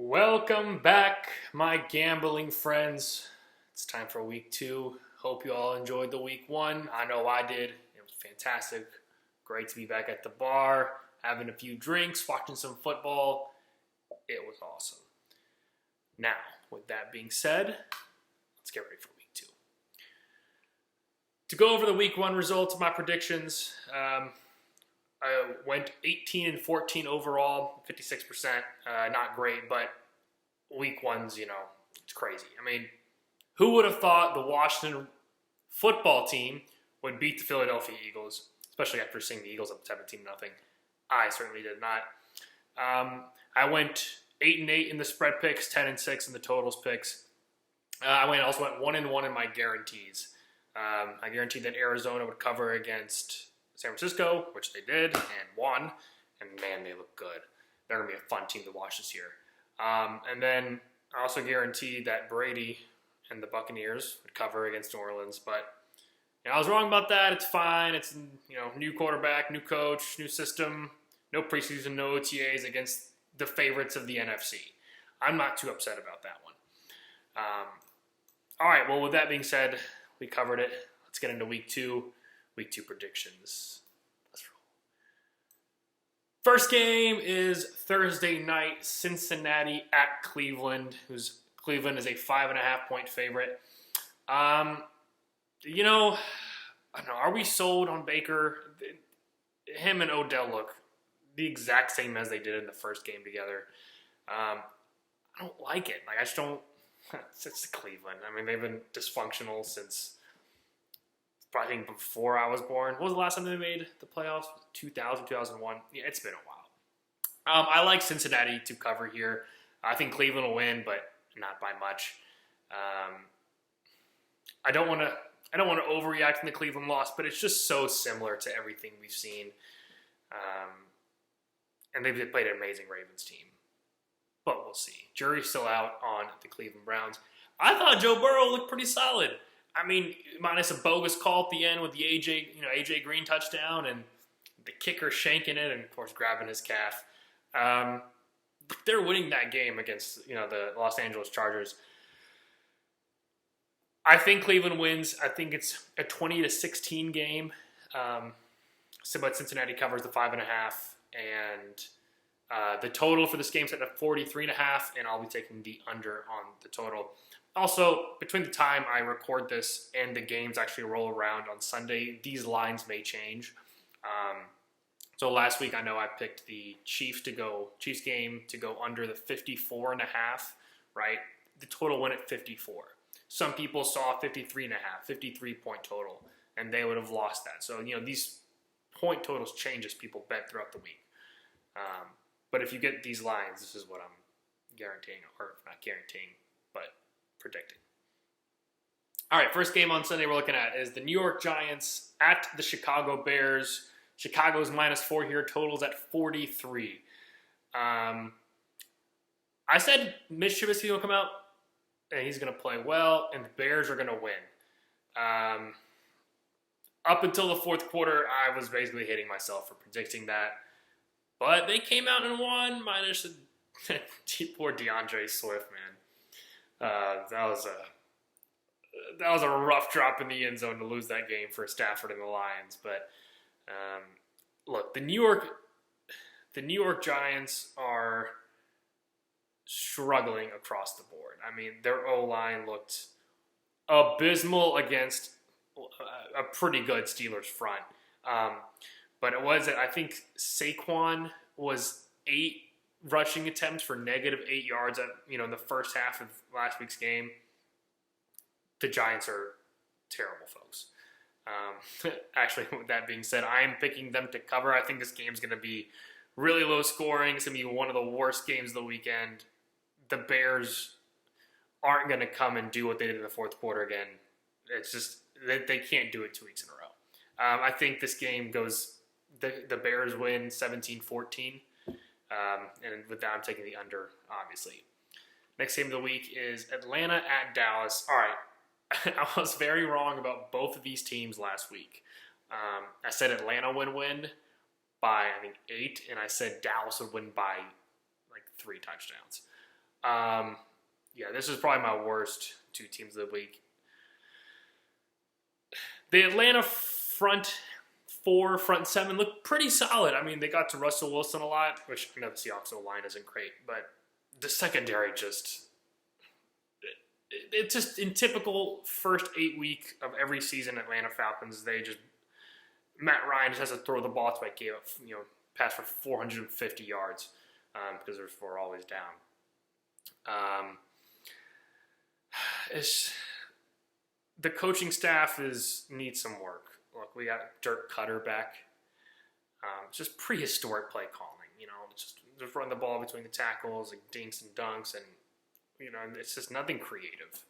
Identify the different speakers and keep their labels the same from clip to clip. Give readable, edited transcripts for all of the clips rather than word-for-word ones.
Speaker 1: Welcome back, my gambling friends. It's time for week two. Hope you all enjoyed the week one. I know I did. It was fantastic. Great to be back at the bar, having a few drinks, watching some football. It was awesome. Now, with that being said, let's get ready for week two. To go over the week one results of my predictions, I went 18 and 14 overall, 56%. Not great, but week one's, it's crazy. I mean, who would have thought the Washington football team would beat the Philadelphia Eagles, especially after seeing the Eagles up 17-0? I certainly did not. I went 8-8 in the spread picks, 10-6 in the totals picks. I also went 1-1 in my guarantees. I guaranteed that Arizona would cover against San Francisco, which they did, and won. And man, they look good. They're going to be a fun team to watch this year. And then I also guaranteed that Brady and the Buccaneers would cover against New Orleans. But I was wrong about that. It's fine. It's new quarterback, new coach, new system, no preseason, no OTAs against the favorites of the NFC. I'm not too upset about that one. All right, well, with that being said, we covered it. Let's get into week two. Week two predictions. Let's roll. First game is Thursday night, Cincinnati at Cleveland. Cleveland is a 5.5-point favorite. I don't know, are we sold on Baker? Him and Odell look the exact same as they did in the first game together. I don't like it. I just don't. It's Cleveland. I mean, they've been dysfunctional since I think before I was born. What was the last time they made the playoffs? 2000, 2001? Yeah, it's been a while. I like Cincinnati to cover here. I think Cleveland will win, but not by much. I don't want to overreact in the Cleveland loss, but it's just so similar to everything we've seen. And they've played an amazing Ravens team. But we'll see. Jury's still out on the Cleveland Browns. I thought Joe Burrow looked pretty solid. I mean, minus a bogus call at the end with the AJ Green touchdown and the kicker shanking it and, of course, grabbing his calf. They're winning that game against, the Los Angeles Chargers. I think Cleveland wins. I think it's a 20-16 game. But Cincinnati covers the 5.5, and the total for this game set at 43.5, and I'll be taking the under on the total. Also, between the time I record this and the games actually roll around on Sunday, these lines may change. So last week, I know I picked the Chiefs game to go under the 54.5, right? The total went at 54. Some people saw 53.5, 53-point total, and they would have lost that. So, these point totals change as people bet throughout the week. But if you get these lines, this is what I'm guaranteeing, or not guaranteeing, but predicting. All right, first game on Sunday we're looking at is the New York Giants at the Chicago Bears. Chicago's -4 here, totals at 43. I said Mitch Trubisky will come out, and he's going to play well, and the Bears are going to win. Up until the fourth quarter, I was basically hating myself for predicting that. But they came out and won, minus poor DeAndre Swift, man. That was a rough drop in the end zone to lose that game for Stafford and the Lions. But look, the New York Giants are struggling across the board. I mean, their O-line looked abysmal against a pretty good Steelers front. But I think Saquon was 8 rushing attempts for -8 yards in the first half of last week's game. The Giants are terrible, folks. Actually, with that being said, I am picking them to cover. I think this game's going to be really low scoring. It's going to be one of the worst games of the weekend. The Bears aren't going to come and do what they did in the fourth quarter again. It's just they can't do it 2 weeks in a row. I think this game goes. The Bears win 17-14. And with that, I'm taking the under, obviously. Next game of the week is Atlanta at Dallas. All right. I was very wrong about both of these teams last week. I said Atlanta would win by, I think, 8, and I said Dallas would win by, 3 touchdowns. Yeah, this is probably my worst two teams of the week. The Atlanta front seven looked pretty solid. I mean, they got to Russell Wilson a lot, which I know the Seahawks line isn't great, but the secondary it's just in typical first 8 week of every season Atlanta Falcons, Matt Ryan just has to throw the ball to like gave up, pass for 450 yards because we're always down. It's the coaching staff needs some work. Look, we got Dirk Cutter back. Just prehistoric play calling. Just run the ball between the tackles, like dinks and dunks, and it's just nothing creative.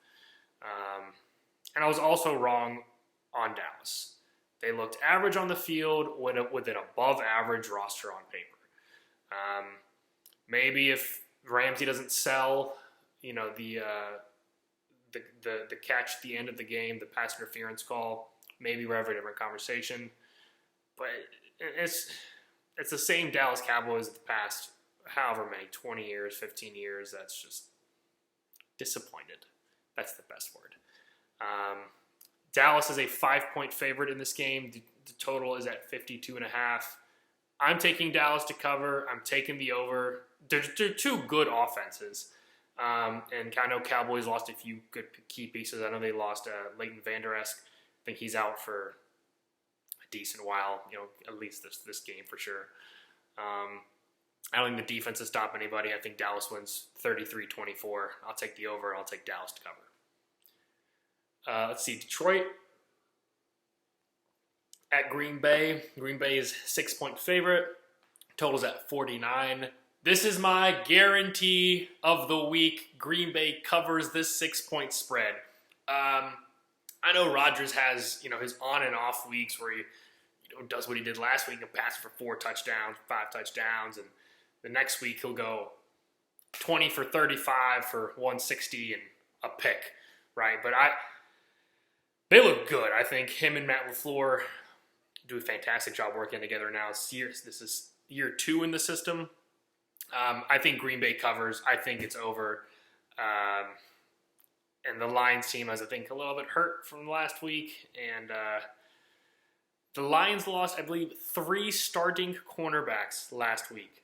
Speaker 1: And I was also wrong on Dallas. They looked average on the field with an above average roster on paper. Maybe if Ramsey doesn't sell, the catch at the end of the game, the pass interference call, maybe we're having a different conversation. But it's the same Dallas Cowboys of the past, however many, 20 years, 15 years. That's just disappointed. That's the best word. Dallas is a 5-point favorite in this game. The total is at 52.5. I'm taking Dallas to cover. I'm taking the over. They're two good offenses. And I know Cowboys lost a few good key pieces. I know they lost Leighton Vander Esch. I think he's out for a decent while, at least this game for sure. I don't think the defense will stop anybody. I think Dallas wins 33-24. I'll take the over. I'll take Dallas to cover. Let's see, Detroit at Green Bay. Green Bay is 6-point favorite. Total's at 49. This is my guarantee of the week. Green Bay covers this 6-point spread. I know Rodgers has, his on and off weeks where he does what he did last week and passes for 4 touchdowns, 5 touchdowns, and the next week he'll go 20 for 35 for 160 and a pick, right? But they look good. I think him and Matt LaFleur do a fantastic job working together now. This is year 2 in the system. I think Green Bay covers. I think it's over. And the Lions team has, I think, a little bit hurt from last week. And the Lions lost, I believe, 3 starting cornerbacks last week.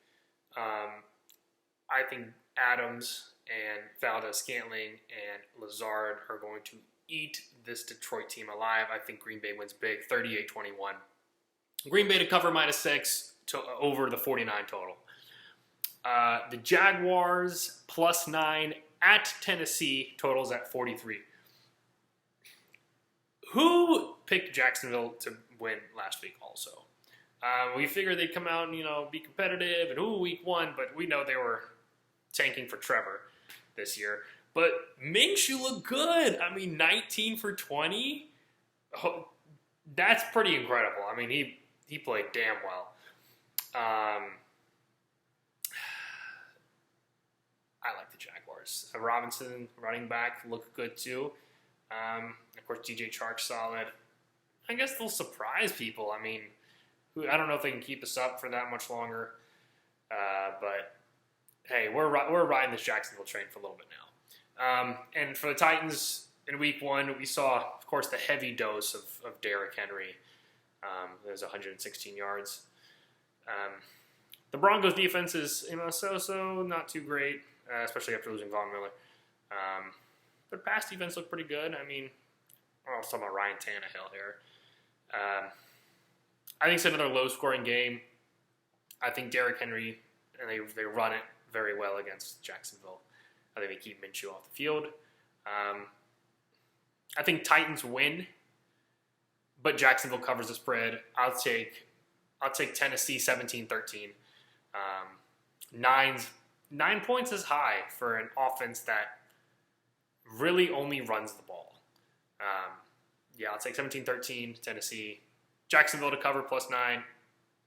Speaker 1: I think Adams and Valdez-Scantling and Lazard are going to eat this Detroit team alive. I think Green Bay wins big, 38-21. Green Bay to cover -6 to over the 49 total. The Jaguars +9 at Tennessee, totals at 43. Who picked Jacksonville to win last week also? We figured they'd come out and, be competitive and, week 1, but we know they were tanking for Trevor this year. But Minshew looked good. I mean, 19 for 20. Oh, that's pretty incredible. I mean, he played damn well. I like the Jaguars. Robinson, running back, looked good too. Of course, DJ Chark solid. I guess they'll surprise people. I mean, I don't know if they can keep us up for that much longer. But hey, we're riding this Jacksonville train for a little bit now. And for the Titans in week 1, we saw, of course, the heavy dose of Derrick Henry. It was 116 yards. The Broncos defense is, so not too great, especially after losing Von Miller. Their pass defense looked pretty good. I mean, I was talking about Ryan Tannehill here. I think it's another low-scoring game. I think Derrick Henry, and they run it very well against Jacksonville. I think they keep Minshew off the field. I think Titans win, but Jacksonville covers the spread. I'll take Tennessee 17-13. 9 points is high for an offense that really only runs the ball. I'll take 17-13 Tennessee. Jacksonville to cover +9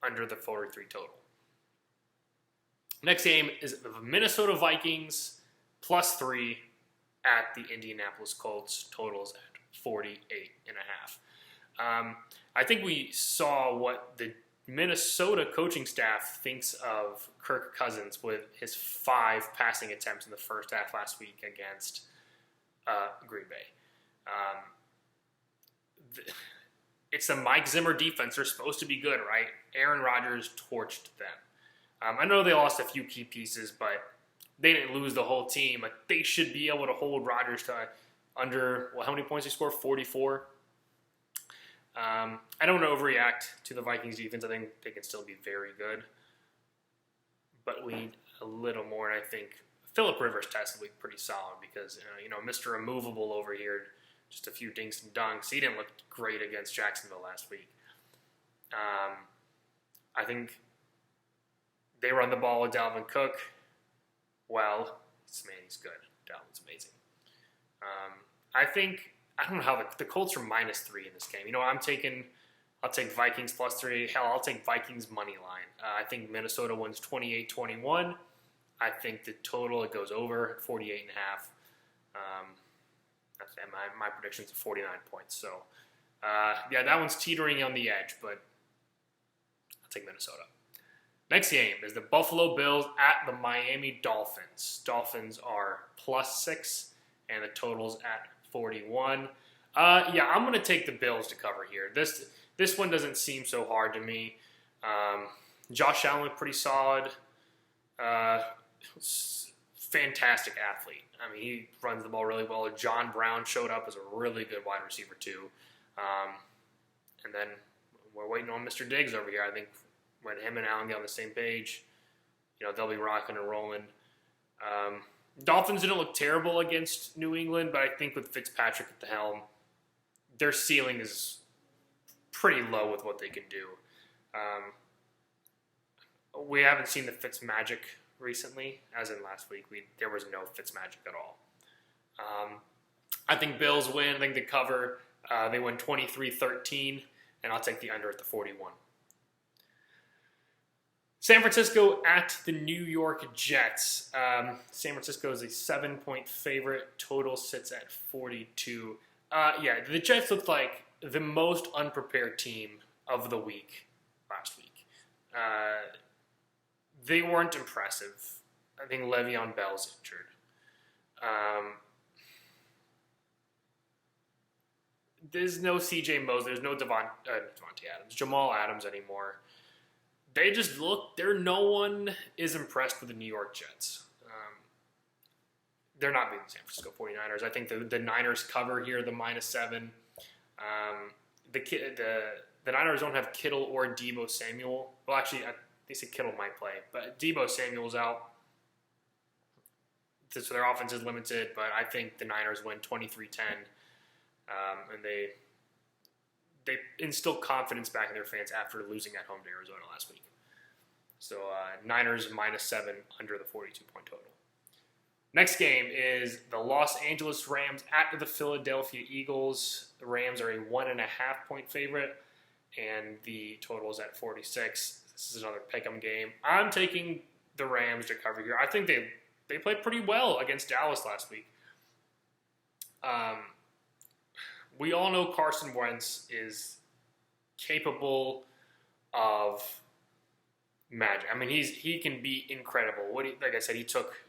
Speaker 1: under the 43 total. Next game is the Minnesota Vikings +3 at the Indianapolis Colts. Totals at 48.5. I think we saw what the Minnesota coaching staff thinks of Kirk Cousins with his 5 passing attempts in the first half last week against Green Bay. It's the Mike Zimmer defense. They're supposed to be good, right? Aaron Rodgers torched them. I know they lost a few key pieces, but they didn't lose the whole team. Like, they should be able to hold Rodgers to under, how many points he scored? 44. I don't want to overreact to the Vikings defense. I think they can still be very good. But we need a little more, and I think Phillip Rivers tested week pretty solid because, Mr. Immovable over here, just a few dinks and dunks. He didn't look great against Jacksonville last week. I think they run the ball with Dalvin Cook. Well, he's good. Dalvin's amazing. I don't know how the Colts are -3 in this game. I'll take Vikings +3. Hell, I'll take Vikings money line. I think Minnesota wins 28-21. I think the total, it goes over 48.5. My predictions are 49 points. So, that one's teetering on the edge, but I'll take Minnesota. Next game is the Buffalo Bills at the Miami Dolphins. Dolphins are +6, and the total's at 41. I'm going to take the Bills to cover here. This one doesn't seem so hard to me. Josh Allen looked pretty solid. Fantastic athlete. I mean, he runs the ball really well. John Brown showed up as a really good wide receiver too. And then we're waiting on Mr. Diggs over here. I think when him and Allen get on the same page, they'll be rocking and rolling. Dolphins didn't look terrible against New England, but I think with Fitzpatrick at the helm, their ceiling is pretty low with what they can do. We haven't seen the Fitzmagic recently, as in last week. There was no Fitzmagic at all. I think Bills win. I think they cover. They win 23-13, and I'll take the under at the 41. San Francisco at the New York Jets. San Francisco is a 7-point favorite. Total sits at 42. The Jets looked like the most unprepared team of the week last week. They weren't impressive. I think Le'Veon Bell's injured. There's no C.J. Mosley. There's no Devontae Adams, Jamal Adams anymore. They just look. No one is impressed with the New York Jets. They're not beating the San Francisco 49ers. I think the Niners cover here, the -7. The Niners don't have Kittle or Deebo Samuel. Well, actually, they said Kittle might play, but Deebo Samuel's out. So their offense is limited, but I think the Niners win 23-10. And they instill confidence back in their fans after losing at home to Arizona last week. So Niners -7 under the 42-point total. Next game is the Los Angeles Rams at the Philadelphia Eagles. The Rams are a 1.5-point favorite, and the total is at 46. This is another pick'em game. I'm taking the Rams to cover here. I think they played pretty well against Dallas last week. We all know Carson Wentz is capable of magic. I mean, he can be incredible. Like I said, he took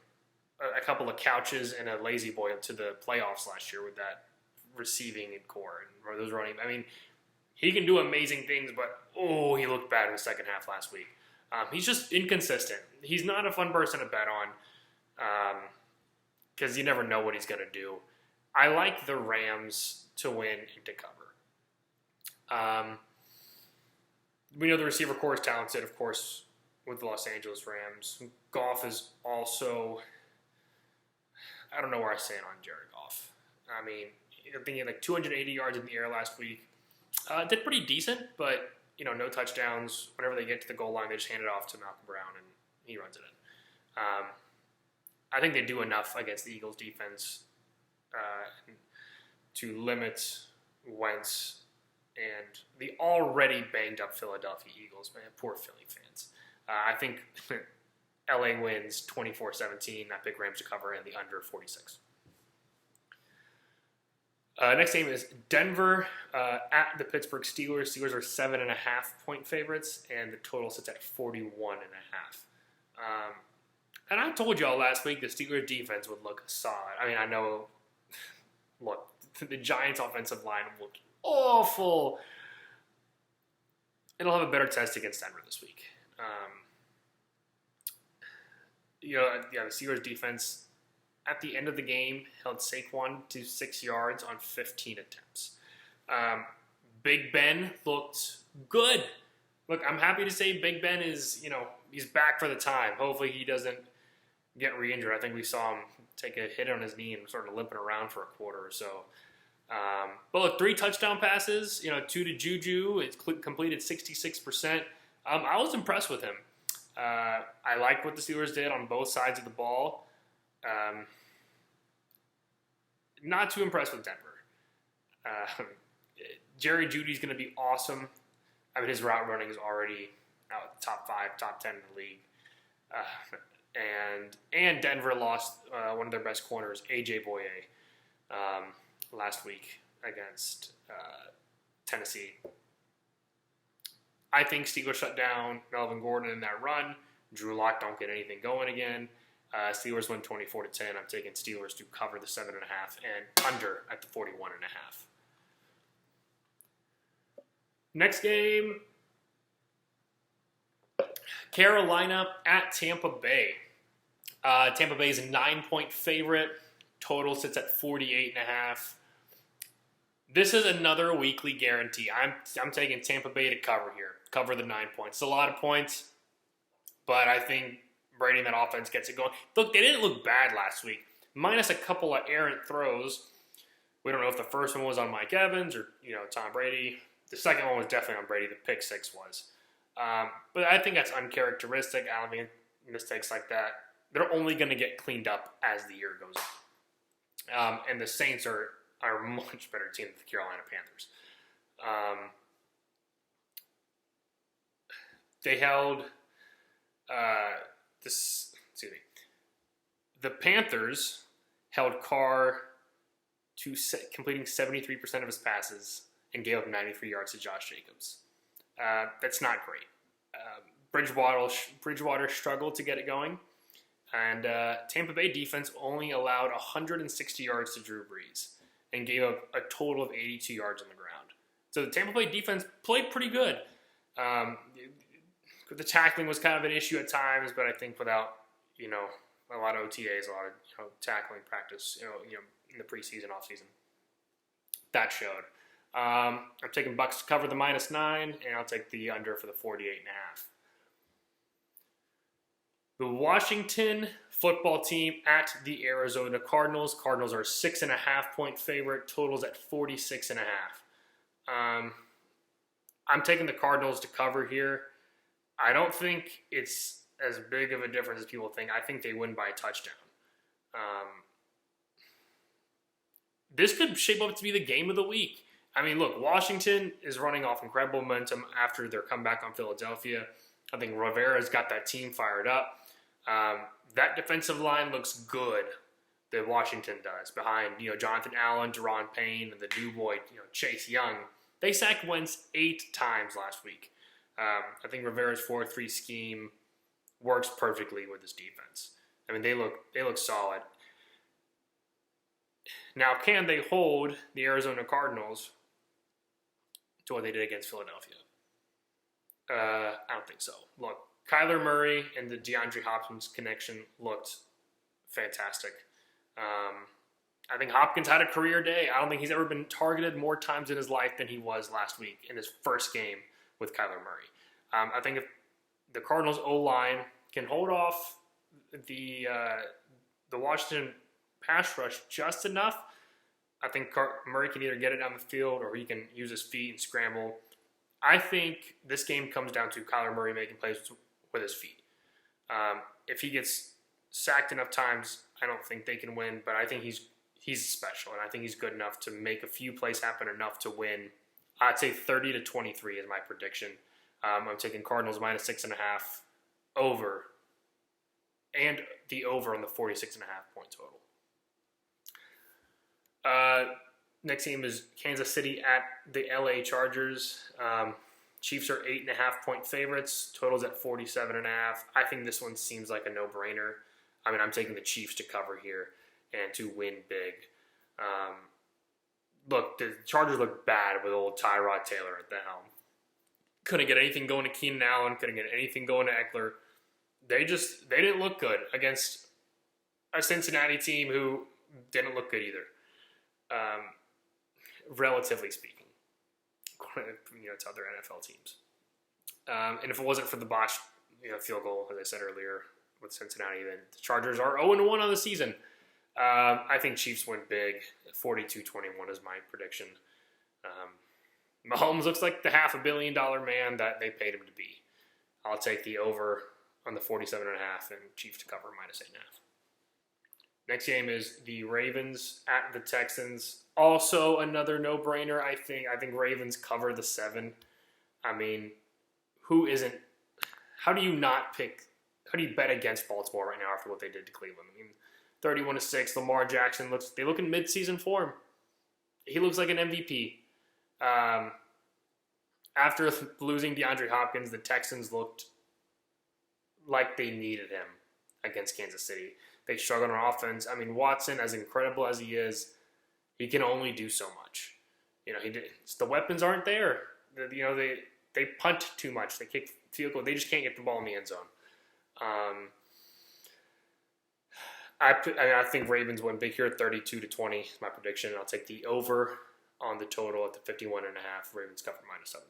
Speaker 1: a couple of couches and a lazy boy to the playoffs last year with that receiving core and those running. I mean, he can do amazing things, but he looked bad in the second half last week. He's just inconsistent. He's not a fun person to bet on because you never know what he's going to do. I like the Rams to win and to cover. We know the receiver core is talented, of course, with the Los Angeles Rams. Goff is also, I don't know where I stand on Jared Goff. I mean, I think he had like 280 yards in the air last week. Did pretty decent, but, no touchdowns. Whenever they get to the goal line, they just hand it off to Malcolm Brown, and he runs it in. I think they do enough against the Eagles' defense to limit Wentz and the already banged-up Philadelphia Eagles. Man, poor Philly fans. I think LA wins 24-17. I pick Rams to cover and the under 46. Next game is Denver at the Pittsburgh Steelers. Steelers are 7.5-point favorites, and the total sits at 41.5. And I told y'all last week the Steelers defense would look solid. I mean, I know, look, the Giants offensive line looked awful. It'll have a better test against Denver this week. The Steelers defense at the end of the game held Saquon to 6 yards on 15 attempts. Big Ben looked good. Look, I'm happy to say Big Ben is, he's back for the time. Hopefully he doesn't get re-injured. I think we saw him take a hit on his knee and sort of limping around for a quarter or so. But look, 3 touchdown passes, 2 to Juju. It's completed 66%. I was impressed with him. I liked what the Steelers did on both sides of the ball. Not too impressed with Denver. Jerry Jeudy's going to be awesome. I mean, his route running is already out top 5, top 10 in the league. And Denver lost one of their best corners, A.J. Boye, last week against Tennessee. I think Steelers shut down Melvin Gordon in that run. Drew Lock don't get anything going again. Steelers win 24-10. I'm taking Steelers to cover the 7.5 and under at the 41.5. Next game, Carolina at Tampa Bay. Tampa Bay is a 9-point favorite. Total sits at 48.5. This is another weekly guarantee. I'm taking Tampa Bay to cover here. Cover the 9 points. It's a lot of points, but I think Brady and that offense gets it going. Look, they didn't look bad last week. Minus a couple of errant throws. We don't know if the first one was on Mike Evans or, Tom Brady. The second one was definitely on Brady. The pick 6 was. But I think that's uncharacteristic. I don't mean mistakes like that. They're only going to get cleaned up as the year goes on. And the Saints are a much better team than the Carolina Panthers. They held the Panthers held Carr to completing 73% of his passes and gave up 93 yards to Josh Jacobs. That's not great. Bridgewater struggled to get it going. And Tampa Bay defense only allowed 160 yards to Drew Brees and gave up a total of 82 yards on the ground. So the Tampa Bay defense played pretty good. The tackling was kind of an issue at times, but I think without, a lot of OTAs, a lot of tackling practice, in the preseason, offseason, that showed. I'm taking Bucks to cover the -9, and I'll take the under for the 48.5. The Washington football team at the Arizona Cardinals. Cardinals are 6.5-point favorite. Totals at 46.5. I'm taking the Cardinals to cover here. I don't think it's as big of a difference as people think. I think they win by a touchdown. This could shape up to be the game of the week. I mean, look, Washington is running off incredible momentum after their comeback on Philadelphia. I think Rivera's got that team fired up. That defensive line looks good, that Washington does, behind Jonathan Allen, Deron Payne, and the new boy, Chase Young. They sacked Wentz 8 times last week. I think Rivera's 4-3 scheme works perfectly with this defense. I mean, they look solid. Now, can they hold the Arizona Cardinals to what they did against Philadelphia? I don't think so. Look, Kyler Murray and the DeAndre Hopkins connection looked fantastic. I think Hopkins had a career day. I don't think he's ever been targeted more times in his life than he was last week in his first game with Kyler Murray. I think if the Cardinals' O-line can hold off the Washington pass rush just enough, I think Murray can either get it down the field or he can use his feet and scramble. I think this game comes down to Kyler Murray making plays with his feet. If he gets sacked enough times, I don't think they can win, but I think he's special, and I think he's good enough to make a few plays happen enough to win. I'd say 30-23 is my prediction. I'm taking Cardinals -6.5 over, and the over on the 46.5 point total. Next game is Kansas City at the LA Chargers. Chiefs are 8.5-point favorites. Totals at 47.5. I think this one seems like a no-brainer. I mean, I'm taking the Chiefs to cover here and to win big. Look, the Chargers look bad with old Tyrod Taylor at the helm. Couldn't get anything going to Keenan Allen. Couldn't get anything going to Eckler. They didn't look good against a Cincinnati team who didn't look good either, relatively speaking, to other NFL teams. And if it wasn't for the botched field goal, as I said earlier, with Cincinnati, then the Chargers are 0-1 on the season. I think Chiefs win big. 42-21 is my prediction. Mahomes looks like the $500 million man that they paid him to be. I'll take the over on the 47.5 and Chiefs to cover -8.5. Next game is the Ravens at the Texans. Also another no-brainer, I think. I think Ravens cover the 7. I mean, who isn't? How do you bet against Baltimore right now after what they did to Cleveland? I mean, 31-6. Lamar Jackson they look in mid-season form. He looks like an MVP. After losing DeAndre Hopkins, the Texans looked like they needed him against Kansas City. They struggled on offense. I mean, Watson, as incredible as he is, he can only do so much. The weapons aren't there. They punt too much. They kick field goal. They just can't get the ball in the end zone. I think Ravens win big here, 32-20 is my prediction. I'll take the over on the total at the 51.5. Ravens cover -7.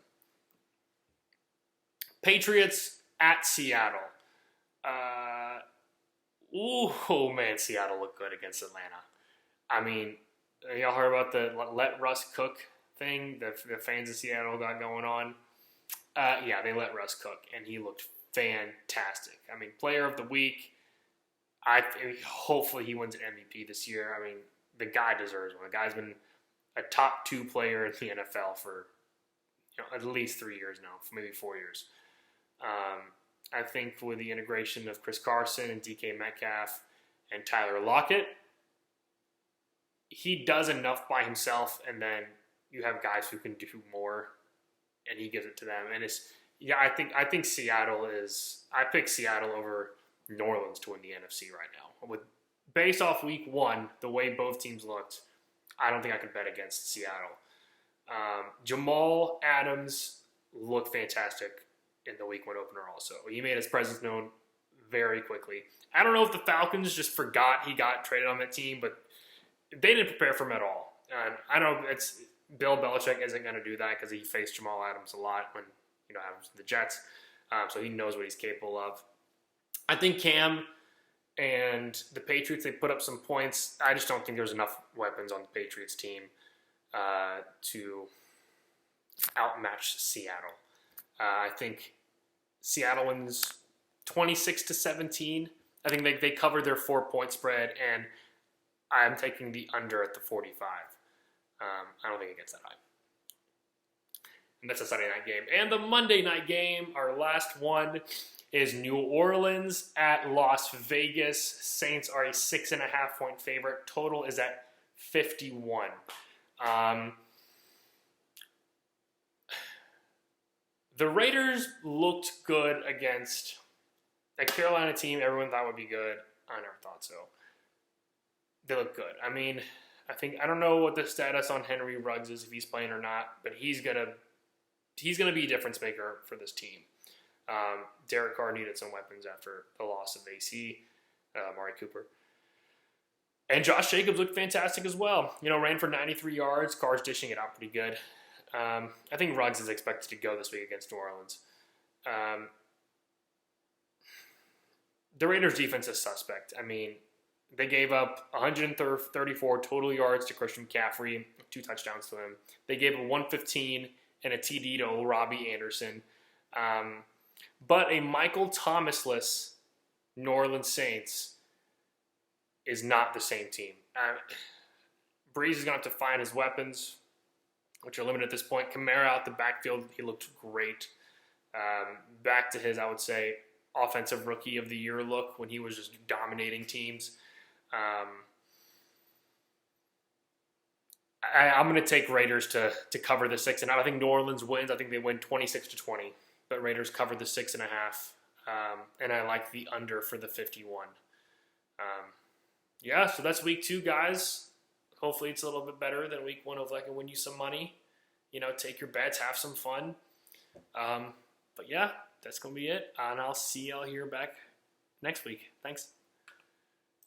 Speaker 1: Patriots at Seattle. Man, Seattle looked good against Atlanta. I mean, y'all heard about the let Russ cook thing the fans of Seattle got going on? Yeah, they let Russ cook, and he looked fantastic. I mean, player of the week. Hopefully he wins an MVP this year. I mean, the guy deserves one. The guy's been a top 2 player in the NFL for at least 3 years now, maybe 4 years. I think with the integration of Chris Carson and DK Metcalf and Tyler Lockett, he does enough by himself, and then you have guys who can do more, and he gives it to them. And I think Seattle is. I pick Seattle over New Orleans to win the NFC right now. Based off week 1, the way both teams looked, I don't think I could bet against Seattle. Jamal Adams looked fantastic in the week 1 opener also. He made his presence known very quickly. I don't know if the Falcons just forgot he got traded on that team, but they didn't prepare for him at all. And I know Bill Belichick isn't going to do that because he faced Jamal Adams a lot when Adams the Jets, so he knows what he's capable of. I think Cam and the Patriots, they put up some points. I just don't think there's enough weapons on the Patriots team to outmatch Seattle. I think Seattle wins 26-17. I think they covered their 4-point spread, and I'm taking the under at the 45. I don't think it gets that high. And that's a Sunday night game. And the Monday night game, our last one, is New Orleans at Las Vegas. Saints are a 6.5-point favorite. Total is at 51. The Raiders looked good against a Carolina team everyone thought would be good. I never thought so. They look good. I mean, I don't know what the status on Henry Ruggs is, if he's playing or not, but he's gonna be a difference maker for this team. Derek Carr needed some weapons after the loss of AC, Amari Cooper. And Josh Jacobs looked fantastic as well. Ran for 93 yards. Carr's dishing it out pretty good. I think Ruggs is expected to go this week against New Orleans. The Raiders' defense is suspect. I mean, they gave up 134 total yards to Christian McCaffrey, 2 touchdowns to him. They gave him 115 and a TD to Robbie Anderson. But a Michael Thomas-less New Orleans Saints is not the same team. Breeze is going to have to find his weapons, which are limited at this point. Kamara out the backfield, he looked great. Back to his, I would say, offensive rookie of the year look when he was just dominating teams. I'm going to take Raiders to cover the 6.5. I think New Orleans wins. I think they win 26-20, but Raiders cover the 6.5. And I like the under for the 51. Yeah, so that's week 2, guys. Hopefully it's a little bit better than week 1. Hopefully I can win you some money. Take your bets, have some fun. But yeah, that's going to be it. And I'll see y'all here back next week. Thanks.